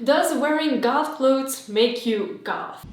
Does wearing goth clothes make you goth?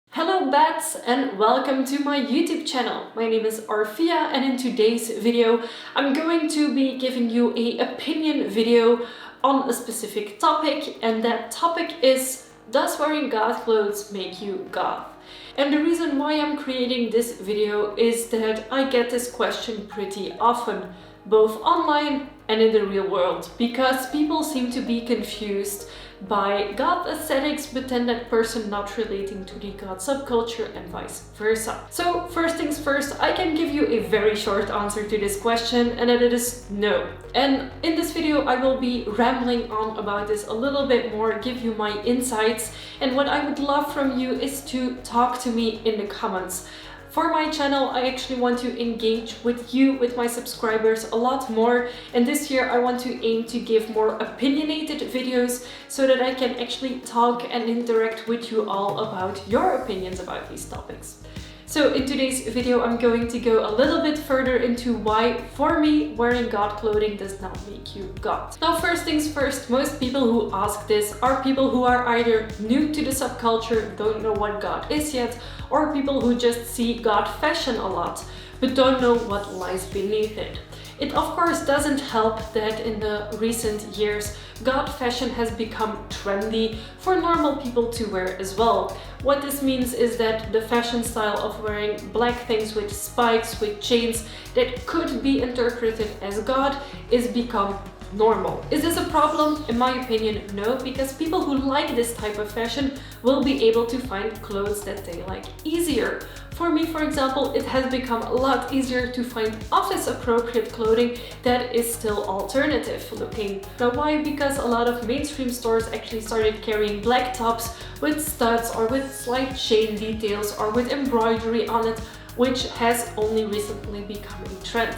Hello bats and welcome to my YouTube channel. My name is Orphea and in today's video I'm going to be giving you an opinion video on a specific topic, and that topic is: does wearing goth clothes make you goth? And the reason why I'm creating this video is that I get this question pretty often, both online and in the real world, because people seem to be confused by goth aesthetics but then that person not relating to the goth subculture and vice versa. So first things first, I can give you a very short answer to this question, and that it is no. And in this video I will be rambling on about this a little bit more, give you my insights, and what I would love from you is to talk to me in the comments. For my channel, I actually want to engage with you, with my subscribers, a lot more, and this year I want to aim to give more opinionated videos so that I can actually talk and interact with you all about your opinions about these topics. So in today's video I'm going to go a little bit further into why, for me, wearing goth clothing does not make you goth. Now first things first, most people who ask this are people who are either new to the subculture, don't know what goth is yet, or people who just see goth fashion a lot, but don't know what lies beneath it. It of course doesn't help that in the recent years goth fashion has become trendy for normal people to wear as well. What this means is that the fashion style of wearing black things with spikes, with chains, that could be interpreted as goth is become normal. Is this a problem? In my opinion, no, because people who like this type of fashion will be able to find clothes that they like easier. For me, for example, it has become a lot easier to find office-appropriate clothing that is still alternative looking. Now why? Because a lot of mainstream stores actually started carrying black tops with studs or with slight chain details or with embroidery on it, which has only recently become a trend.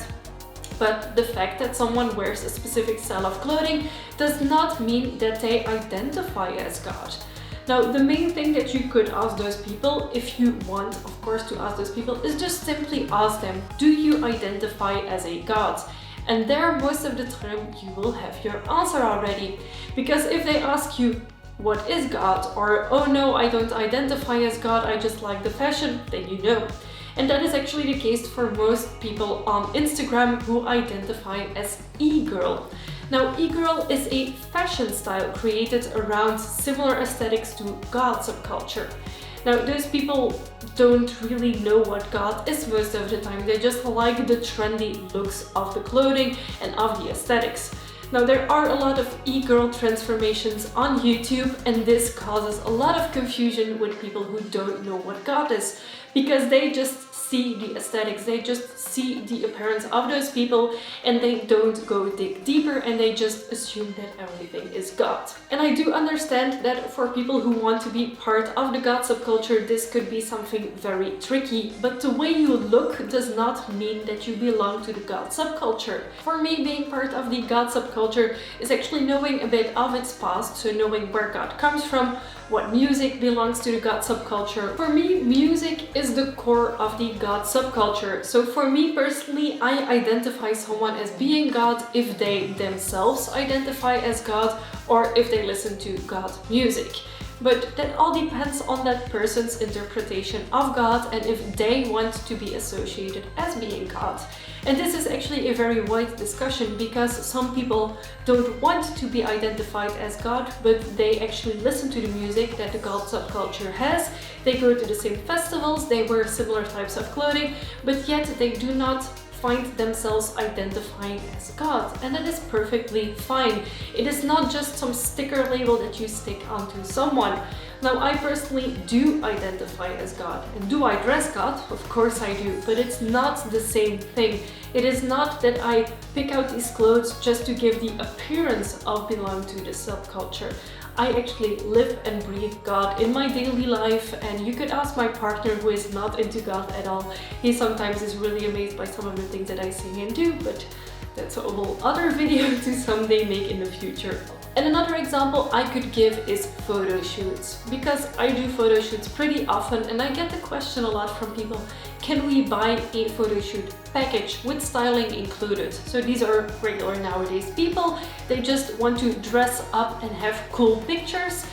But the fact that someone wears a specific style of clothing does not mean that they identify as goth. Now, the main thing that you could ask those people, if you want, of course, to ask those people, is just simply ask them, do you identify as a goth? And there, most of the time, you will have your answer already. Because if they ask you, what is goth? Or, oh no, I don't identify as goth, I just like the fashion, then you know. And that is actually the case for most people on Instagram who identify as e-girl. Now, e-girl is a fashion style created around similar aesthetics to goth subculture. Now, those people don't really know what goth is most of the time. They just like the trendy looks of the clothing and of the aesthetics. Now, there are a lot of e-girl transformations on YouTube, and this causes a lot of confusion with people who don't know what goth is, because they just see the aesthetics, they just see the appearance of those people, and they don't go dig deeper, and they just assume that everything is goth. And I do understand that for people who want to be part of the goth subculture, this could be something very tricky, but the way you look does not mean that you belong to the goth subculture. For me, being part of the goth subculture is actually knowing a bit of its past, so knowing where goth comes from, what music belongs to the goth subculture. For me, music is the core of the goth subculture. So for me personally, I identify someone as being goth if they themselves identify as goth or if they listen to goth music. But that all depends on that person's interpretation of goth and if they want to be associated as being goth. And this is actually a very wide discussion because some people don't want to be identified as goth, but they actually listen to the music that the goth subculture has. They go to the same festivals, they wear similar types of clothing, but yet they do not find themselves identifying as goth, and that is perfectly fine. It is not just some sticker label that you stick onto someone. Now, I personally do identify as goth, and do I dress goth? Of course I do, but it's not the same thing. It is not that I pick out these clothes just to give the appearance of belong to the subculture. I actually live and breathe goth in my daily life, and you could ask my partner who is not into goth at all. He sometimes is really amazed by some of the things that I say and do, but that's a whole other video to someday make in the future. And another example I could give is photo shoots, because I do photo shoots pretty often and I get the question a lot from people, can we buy a photo shoot package with styling included? So these are regular nowadays people, they just want to dress up and have cool pictures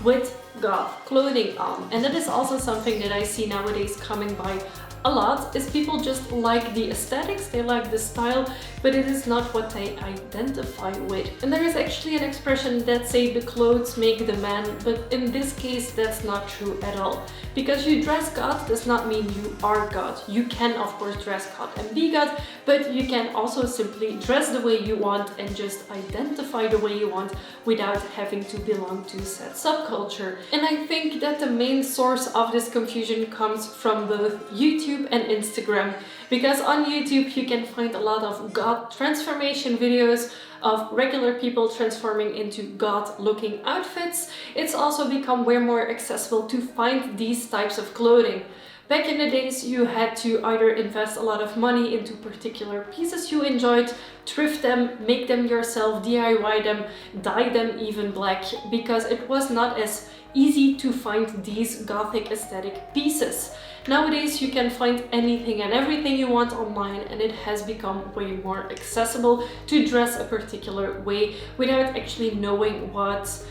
with goth clothing on. And that is also something that I see nowadays coming by a lot, is people just like the aesthetics, they like the style, but it is not what they identify with. And there is actually an expression that say the clothes make the man, but in this case that's not true at all. Because you dress goth does not mean you are goth. You can of course dress goth and be goth, but you can also simply dress the way you want and just identify the way you want without having to belong to said subculture. And I think that the main source of this confusion comes from both YouTube and Instagram, because on YouTube you can find a lot of goth transformation videos of regular people transforming into goth looking outfits. It's also become way more accessible to find these types of clothing. Back in the days you had to either invest a lot of money into particular pieces you enjoyed, thrift them, make them yourself, DIY them, dye them even black, because it was not as easy to find these gothic aesthetic pieces. Nowadays you can find anything and everything you want online, and it has become way more accessible to dress a particular way without actually knowing what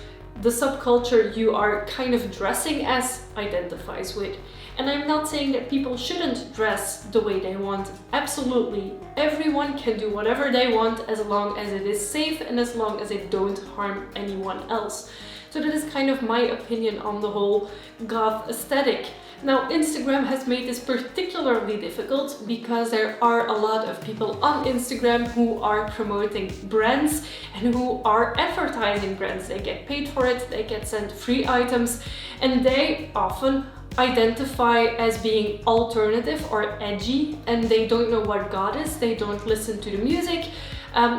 the subculture you are kind of dressing as identifies with. And I'm not saying that people shouldn't dress the way they want. Absolutely, everyone can do whatever they want as long as it is safe and as long as it don't harm anyone else. So that is kind of my opinion on the whole goth aesthetic. Now, Instagram has made this particularly difficult because there are a lot of people on Instagram who are promoting brands and who are advertising brands. They get paid for it, they get sent free items, and they often identify as being alternative or edgy, and they don't know what goth is, they don't listen to the music.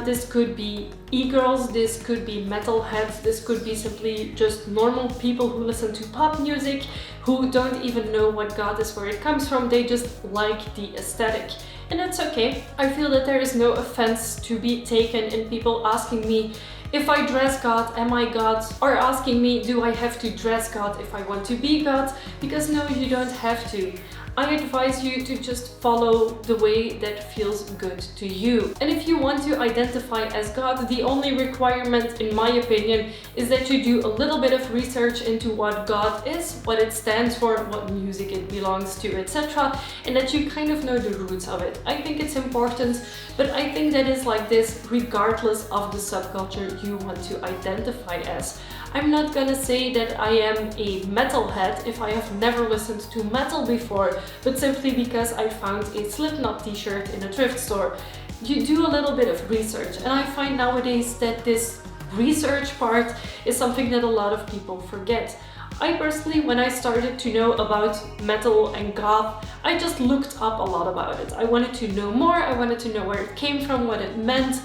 This could be e-girls, this could be metalheads, this could be simply just normal people who listen to pop music, who don't even know what goth is, where it comes from, they just like the aesthetic. And that's okay. I feel that there is no offense to be taken in people asking me if I dress goth, am I goth? Or asking me, do I have to dress goth if I want to be goth? Because no, you don't have to. I advise you to just follow the way that feels good to you. And if you want to identify as goth, the only requirement, in my opinion, is that you do a little bit of research into what goth is, what it stands for, what music it belongs to, etc. And that you kind of know the roots of it. I think it's important, but I think that is like this regardless of the subculture you want to identify as. I'm not gonna say that I am a metalhead if I have never listened to metal before, but simply because I found a Slipknot t-shirt in a thrift store. You do a little bit of research, and I find nowadays that this research part is something that a lot of people forget. I personally, when I started to know about metal and goth, I just looked up a lot about it. I wanted to know more, I wanted to know where it came from, what it meant,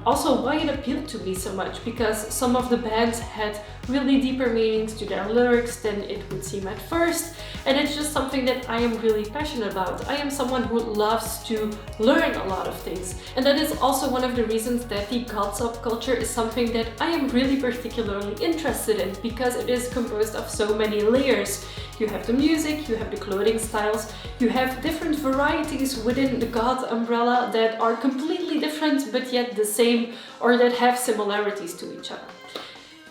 also why it appealed to me so much, because some of the bands had really deeper meanings to their lyrics than it would seem at first, and it's just something that I am really passionate about. I am someone who loves to learn a lot of things, and that is also one of the reasons that the goth subculture is something that I am really particularly interested in, because it is composed of so many layers. You have the music, you have the clothing styles, you have different varieties within the goth umbrella that are completely different but yet the same, or that have similarities to each other.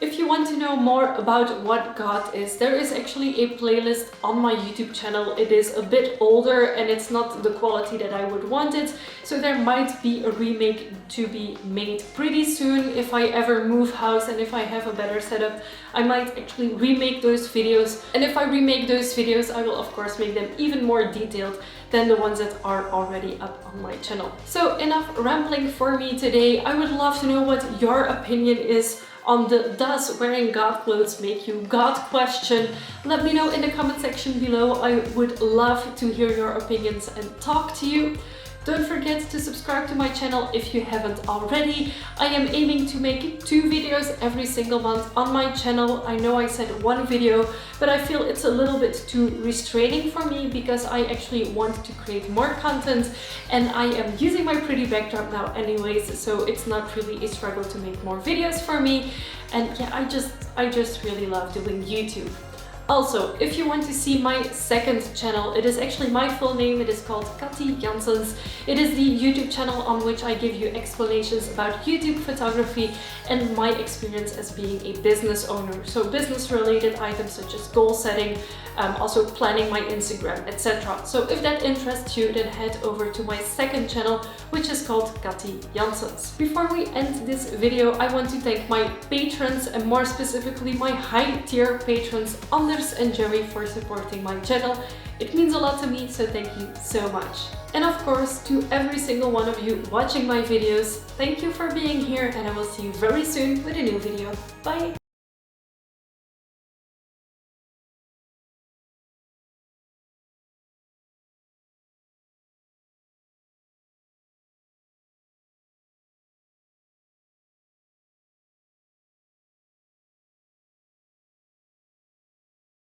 If you want to know more about what goth is, there is actually a playlist on my YouTube channel. It is a bit older and it's not the quality that I would want it, so there might be a remake to be made pretty soon. If I ever move house and if I have a better setup, I might actually remake those videos. And if I remake those videos, I will of course make them even more detailed than the ones that are already up on my channel. So enough rambling for me today. I would love to know what your opinion is on the does wearing goth clothes make you goth question. Let me know in the comment section below. I would love to hear your opinions and talk to you. Don't forget to subscribe to my channel if you haven't already. I am aiming to make 2 videos every single month on my channel. I know I said 1 video, but I feel it's a little bit too restraining for me because I actually want to create more content, and I am using my pretty backdrop now anyways, so it's not really a struggle to make more videos for me. And yeah, I just really love doing YouTube. Also, if you want to see my second channel, it is actually my full name. It is called Katty Janssens. It is the YouTube channel on which I give you explanations about YouTube photography and my experience as being a business owner. So business related items such as goal setting, also planning my Instagram, etc. So if that interests you, then head over to my second channel, which is called Katty Janssens. Before we end this video, I want to thank my patrons, and more specifically my high tier patrons, Anders and Jerry, for supporting my channel. It means a lot to me, so thank you so much. And of course, to every single one of you watching my videos, thank you for being here, and I will see you very soon with a new video. Bye!